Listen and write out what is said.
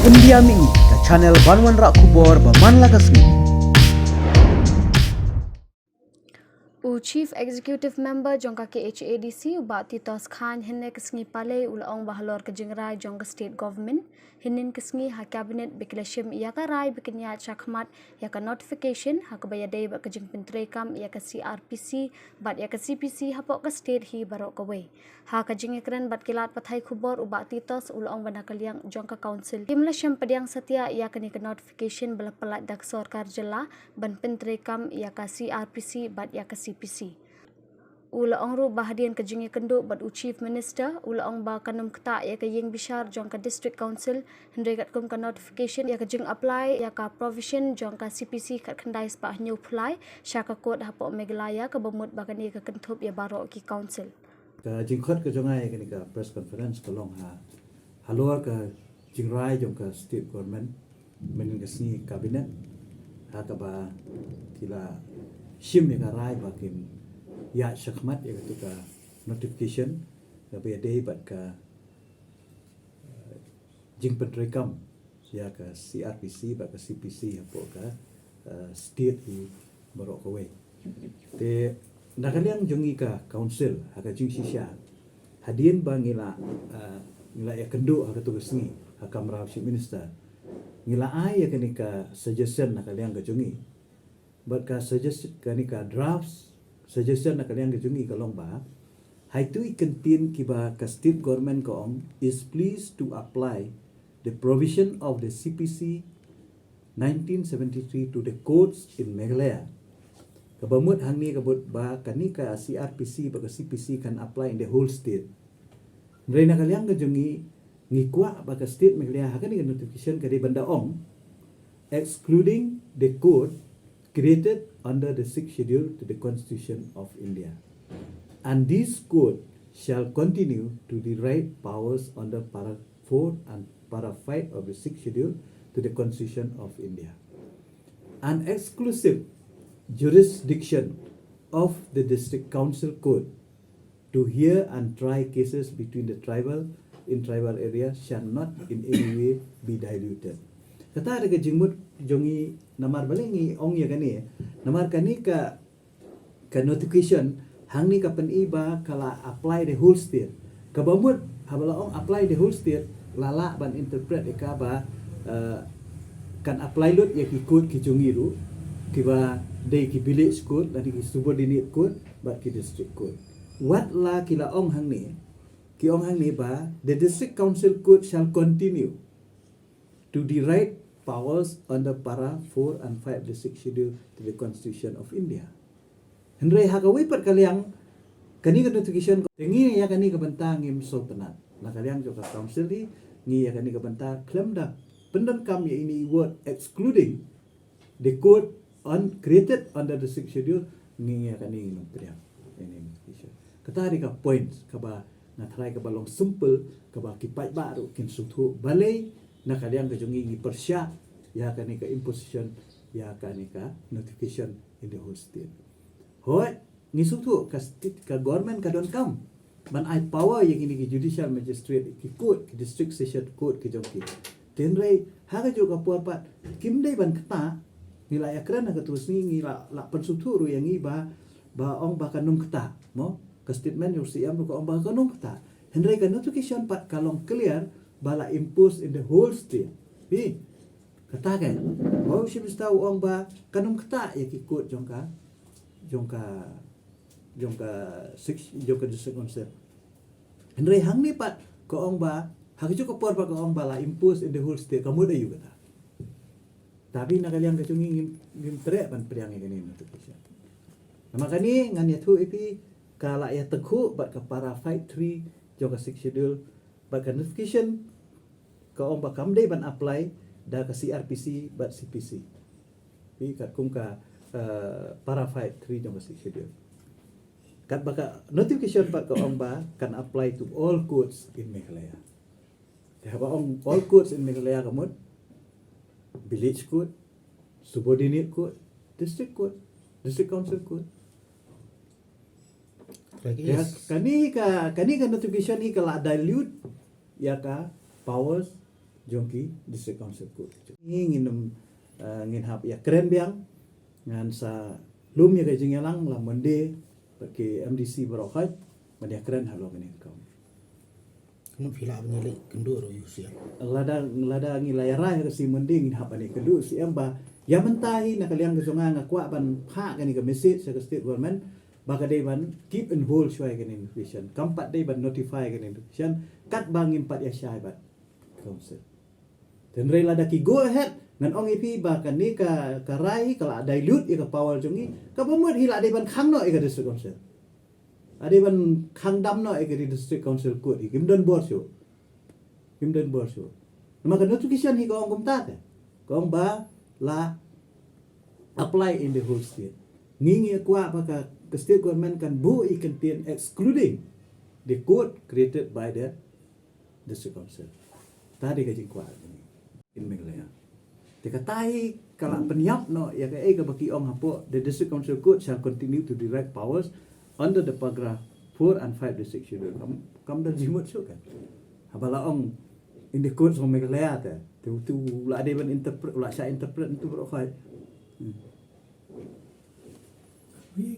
India Mi ke channel Banwan Rak Kubor Baman Lagasmi. Chief Executive Member jongka KHADC ubat Titos Khan hinne kesngi pale ulaong bahalor ke jengrai jongka state government hinin kesngi ha cabinet beklashim ia ka rai bekenya chakmat ia ka notification ha ka bayadai ba ke jeng pentre kam ia ka CRPC bat ia ka CPC ha pok ka state hi barok ka we ha ka jeng ekran bat kilat pathai khubor ubat Titos ulaong banakaliang jongka council kimlashim padiang setia ia ka ni ka notification bala pelat dak sarkar jela ban pentre kam ia ka CRPC bat ia ka CPC ulaong ru bahadian ke jingi kenduk bat chief minister ulaong ba kanum kta ya ke yeng bishar jong ka district council hendai kat kum ka notification ya ke jing apply ya ka provision jong ka CPC kat khandai spa new apply syaka kod hapo meglaya ke bemut bakani ke kentup ya baro ki council ka jingkhot ka jongai ka ka press conference ka long ha halor ka jingrai jong ka state government menin ka sni cabinet ha ka ba tila shim ya ka rai ba kim ya shakmat ya tu ka notification ka be day bat ka jing petrekam ya ka CRPC ba ka CPC apo ka state hi barok ka we te nakaliang jongi ka council haka jing sisha hadien ba ngila ya kendu haka tu kesni haka mrau chief minister ngila ai ya ka suggestion nakaliang ka jongi but ka suggest ka ni ka drafts suggestion nakaliang ka jongi ka long ba hai tu ikentin kiba ka state government ko is pleased to apply the provision of the CPC 1973 to the courts in Meghalaya. Kabamut hangni kabut ba kanika CRPC ba ka CPC can apply in the whole state. Mrena kaliang ka jongi ngikwa ba ka state Meghalaya hakani ka notification ka di banda excluding the court created under the 6th schedule to the Constitution of India. And this court shall continue to derive powers under para 4 and para 5 of the 6th schedule to the Constitution of India. An exclusive jurisdiction of the District Council Court to hear and try cases between the tribal area shall not in any way be diluted. Kata ada jingmut jongi namar balengi ong ya kani namar kani ka notification hang ni ka peniba kala apply the whole state kabamut habala ong apply the whole state lala ban interpret ka ba kan apply lot ya ki code ki jongi ru ki ba day ki village code dan ki subordinate code ba ki district code what la kila ong hang ni ki ong hang ni ba the district council code shall continue to derive powers under para 4 and 5 the 6th schedule to the Constitution of India. Hendrai hakawi per kaliang kani ka notification ko tengi ya kani ka banta ngim so penat. Na kaliang jo ka council ni ngi ya kani ka banta claim da pendan kam ya ini word excluding the code created under the 6th schedule ngi ya kani no priang. Ini notification. Kata ka points ka ba na try ka balong simple ka ba kipai baru kin suthu balai na kaliang ka jongi ngi persya ya kani ka imposition ya kani ka notification in the whole state hoi ngi suthu ka government ka don kam ban ai power yang ini ki judicial magistrate ki court ki district session court ki jongki tenrei haga juga puarpat kimdai ban kata nila ya kran ka terus ngi la pensuthu ru yang ngi ba ong ba kanum kata mo ka statement your CM ko ong ba kanum kata henrei ka notification pat kalong clear bala impose in the whole state. Bi katakan, mau si mesti uang ba kanum kata ya kikut jongka district council. Henry hang ni pat ko ong ba hak jo ko por ba ko ong bala impose in the whole state kamu dah juga kata. Tapi nak kalian kecungi ngim trek ban priang ini notification. Maka ni ngan ya tu ipi kala ya tekhu bat ka para fight 3 jongka 6 schedule baka notification ka ong bakam day ban apply da ka CRPC bat CPC bi kat kum ka para fight 3 jong ka schedule kat baka notification bat ka ong ba kan apply to all courts in Meghalaya ya ba ong all courts in Meghalaya kamot village court subordinate court district council court ya kani ka notification ni kala dilute ya ka powers jongki district council court ngin ngin hap ya keren biang ngan sa lum ya kajing yalang la monde ke MDC barokai mende keren halo ngin kau Kamu pila abnyali kendur yusia. lada ngilayara ya si monde ngin hap ani kedu si amba ya mentahi na kaliang kesonga ngakwa ban pha kani ke message sa state government baka day ban keep and hold shwai kan information kampat day ban notify kan information kat bangin pat ya syai bat council dan rela daki go ahead ngan ong ipi ba kan ni ka rai kala dilute ya ka power jongi ka pemut hila day ban khang no ka district council ade ban khang dam no ka district council court kim don bor syo maka notification hi ka ong kumta ka ong ba la apply in the whole state ngingi kwa baka the state government can bu ikan excluding the code created by the district council. Tadi ka jingkwa ini in Meghalaya. Teka tahi kala penyap no ya ka ka baki ong hapo the district council code shall continue to direct powers under the paragraph 4 and 5 district schedule. Kam dah jimut so kan. Habala ong in the codes of Meghalaya ta. Tu la ada ban interpret la sya interpret tu bro khai. Wih ke